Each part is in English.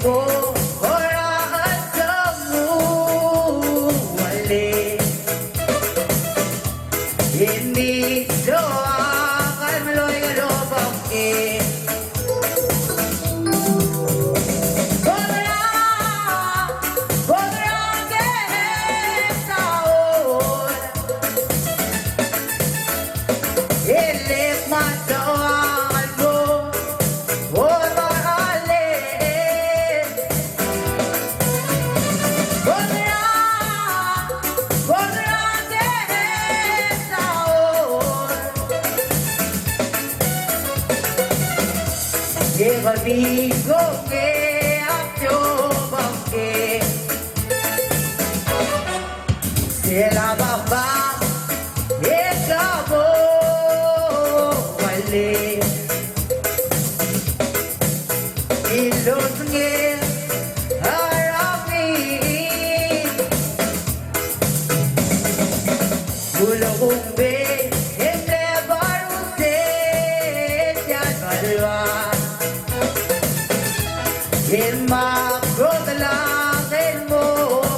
ko Orahan sa muwali Hindi doakan meloy kalobang Ilit matawakan mo Huwag mahalin Huwag din taon Ibabigo ke akyo bangke Sila babang Ikabo wali Ilosngin harapin Gulong umbe Hindi barusin Yan malwa Ilmakro talangin mo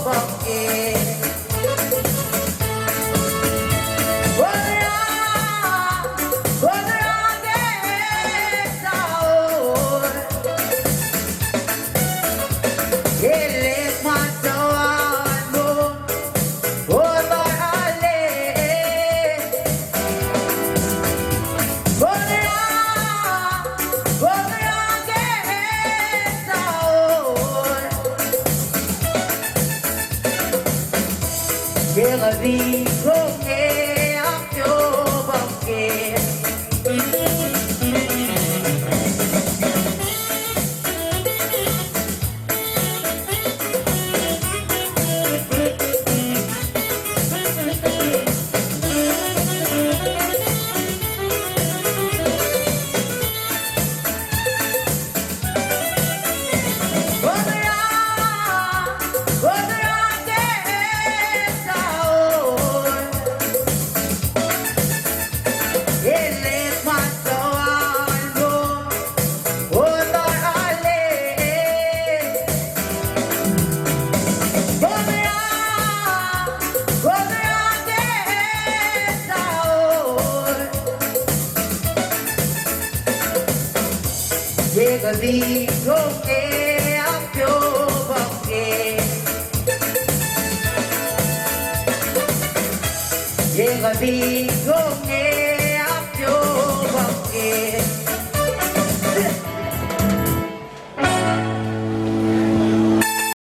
bangkin Ilit matawakan mo Huwag mahalin Huwag din taon Ibabigo ke akyo bangkin Ilit matawakan mo Huwag mahalin Huwag din taon Ibabigo ke akyo bangkin Ibabigo ke